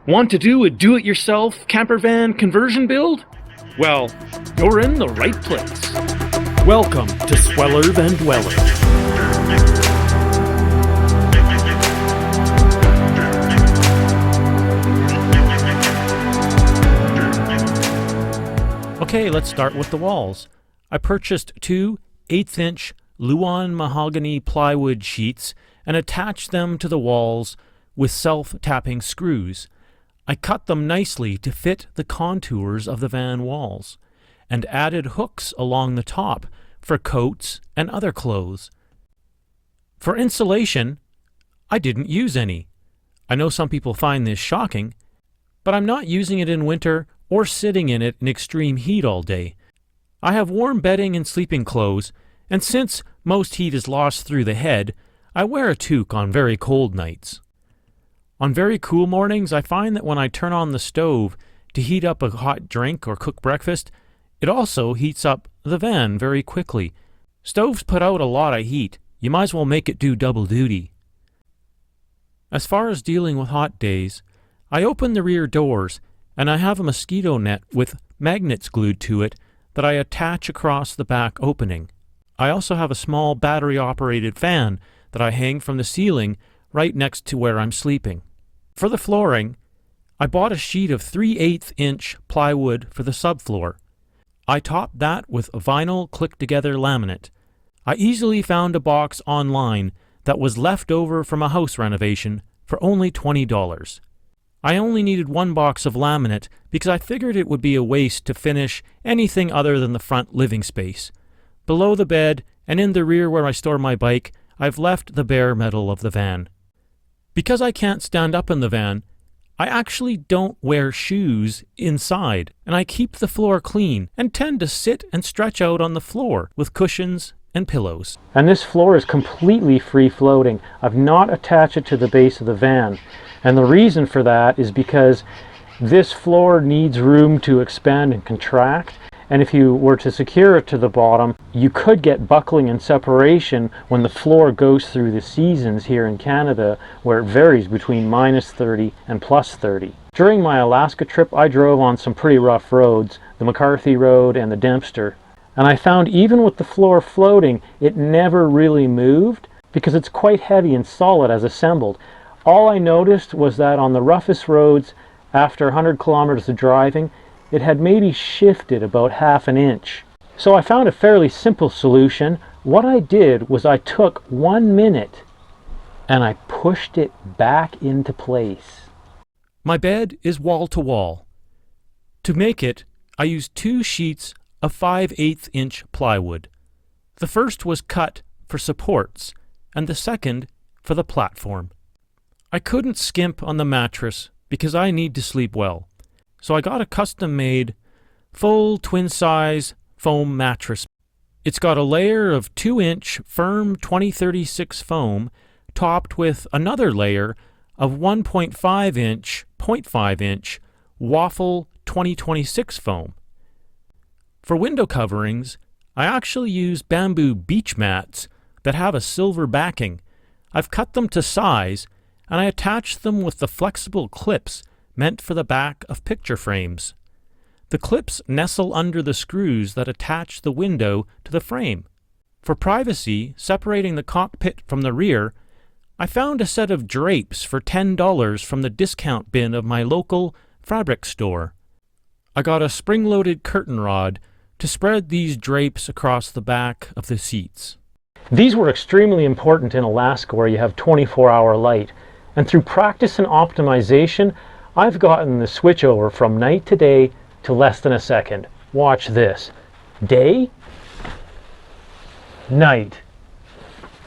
Want to do a do-it-yourself camper van conversion build? Well, you're in the right place. Welcome to SWELLER'S and Dwellers. Okay, let's start with the walls. I purchased two 1/8" Luan mahogany plywood sheets and attached them to the walls with self-tapping screws. I cut them nicely to fit the contours of the van walls, and added hooks along the top for coats and other clothes. For insulation, I didn't use any. I know some people find this shocking, but I'm not using it in winter or sitting in it in extreme heat all day. I have warm bedding and sleeping clothes, and since most heat is lost through the head, I wear a toque on very cold nights. On very cool mornings, I find that when I turn on the stove to heat up a hot drink or cook breakfast, it also heats up the van very quickly. Stoves put out a lot of heat. You might as well make it do double duty. As far as dealing with hot days, I open the rear doors, and I have a mosquito net with magnets glued to it that I attach across the back opening. I also have a small battery-operated fan that I hang from the ceiling right next to where I'm sleeping. For the flooring, I bought a sheet of 3/8" plywood for the subfloor. I topped that with vinyl click-together laminate. I easily found a box online that was left over from a house renovation for only $20. I only needed one box of laminate because I figured it would be a waste to finish anything other than the front living space. Below the bed and in the rear where I store my bike, I've left the bare metal of the van. Because I can't stand up in the van, I actually don't wear shoes inside, and I keep the floor clean and tend to sit and stretch out on the floor with cushions and pillows. And this floor is completely free-floating. I've not attached it to the base of the van, and the reason for that is because this floor needs room to expand and contract, and if you were to secure it to the bottom, you could get buckling and separation when the floor goes through the seasons here in Canada, where it varies between -30 and +30. During my Alaska trip, I drove on some pretty rough roads, the McCarthy Road and the Dempster, and I found even with the floor floating, it never really moved because it's quite heavy and solid as assembled. All I noticed was that on the roughest roads, after 100 kilometers of driving, it had maybe shifted about ½ inch. So I found a fairly simple solution. What I did was I took 1 minute and I pushed it back into place. My bed is wall to wall. To make it, I used 2 sheets of 5/8" plywood. The first was cut for supports and the second for the platform. I couldn't skimp on the mattress because I need to sleep well. So I got a custom-made, full twin-size foam mattress. It's got a layer of 2" firm 2036 foam topped with another layer of 1.5" 0.5" waffle 2026 foam. For window coverings, I actually use bamboo beach mats that have a silver backing. I've cut them to size, and I attach them with the flexible clips meant for the back of picture frames. The clips nestle under the screws that attach the window to the frame. For privacy, separating the cockpit from the rear, I found a set of drapes for $10 from the discount bin of my local fabric store. I got a spring-loaded curtain rod to spread these drapes across the back of the seats. These were extremely important in Alaska where you have 24-hour light, and through practice and optimization, I've gotten the switch over from night to day to less than a second. Watch this. Day, night,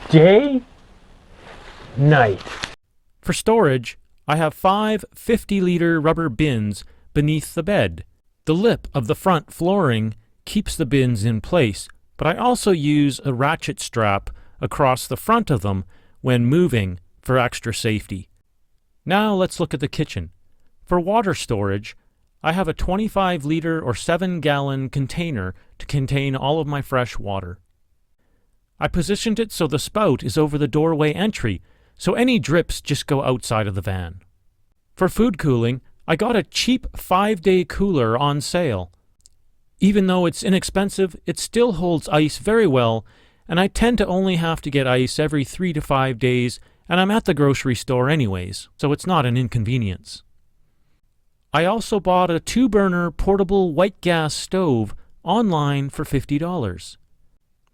day, night. For storage, I have 5 50-liter rubber bins beneath the bed. The lip of the front flooring keeps the bins in place, but I also use a ratchet strap across the front of them when moving for extra safety. Now let's look at the kitchen. For water storage, I have a 25-liter or 7-gallon container to contain all of my fresh water. I positioned it so the spout is over the doorway entry, so any drips just go outside of the van. For food cooling, I got a cheap 5-day cooler on sale. Even though it's inexpensive, it still holds ice very well, and I tend to only have to get ice every 3 to 5 days, and I'm at the grocery store anyways, so it's not an inconvenience. I also bought a 2-burner portable white gas stove online for $50.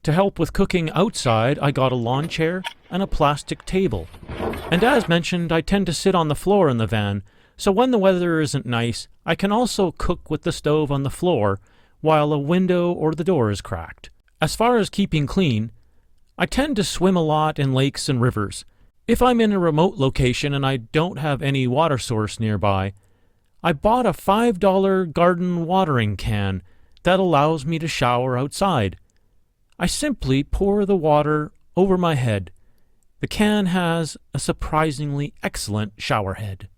To help with cooking outside, I got a lawn chair and a plastic table. And as mentioned, I tend to sit on the floor in the van, so when the weather isn't nice, I can also cook with the stove on the floor while a window or the door is cracked. As far as keeping clean, I tend to swim a lot in lakes and rivers. If I'm in a remote location and I don't have any water source nearby, I bought a $5 garden watering can that allows me to shower outside. I simply pour the water over my head. The can has a surprisingly excellent shower head.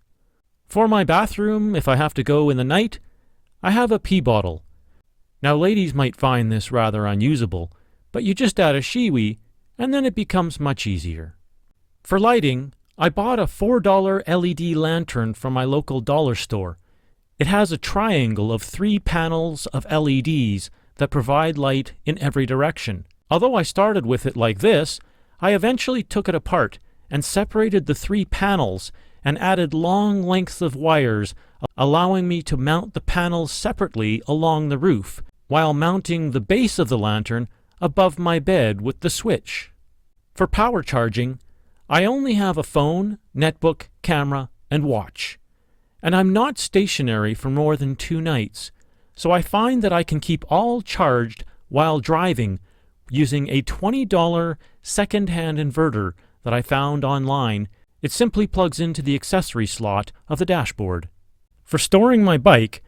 For my bathroom, if I have to go in the night, I have a pee bottle. Now ladies might find this rather unusable, but you just add a shiwi, and then it becomes much easier. For lighting, I bought a $4 LED lantern from my local dollar store. It has a triangle of 3 panels of LEDs that provide light in every direction. Although I started with it like this, I eventually took it apart and separated the 3 panels and added long lengths of wires, allowing me to mount the panels separately along the roof, while mounting the base of the lantern above my bed with the switch. For power charging, I only have a phone, netbook, camera, and watch. And I'm not stationary for more than 2 nights, so I find that I can keep all charged while driving using a $20 second-hand inverter that I found online. It simply plugs into the accessory slot of the dashboard. For storing my bike,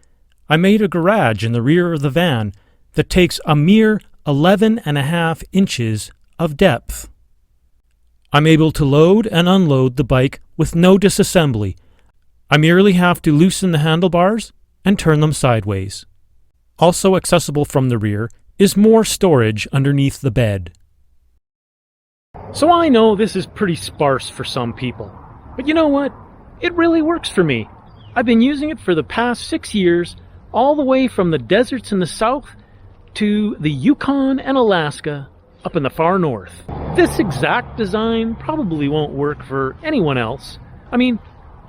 I made a garage in the rear of the van that takes a mere 11.5 inches of depth. I'm able to load and unload the bike with no disassembly. I merely have to loosen the handlebars and turn them sideways. Also accessible from the rear is more storage underneath the bed. So I know this is pretty sparse for some people, but you know what? It really works for me. I've been using it for the past 6 years, all the way from the deserts in the south to the Yukon and Alaska up in the far north. This exact design probably won't work for anyone else. I mean,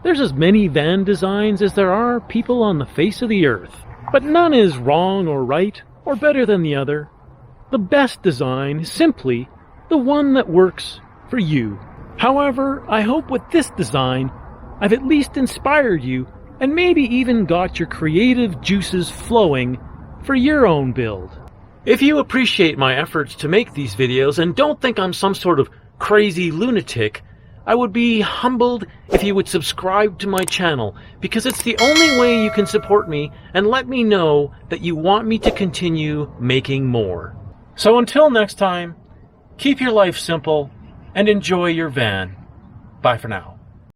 there's as many van designs as there are people on the face of the earth. But none is wrong or right or better than the other. The best design is simply the one that works for you. However, I hope with this design, I've at least inspired you and maybe even got your creative juices flowing for your own build. If you appreciate my efforts to make these videos and don't think I'm some sort of crazy lunatic, I would be humbled if you would subscribe to my channel, because it's the only way you can support me and let me know that you want me to continue making more. So until next time, keep your life simple and enjoy your van. Bye for now.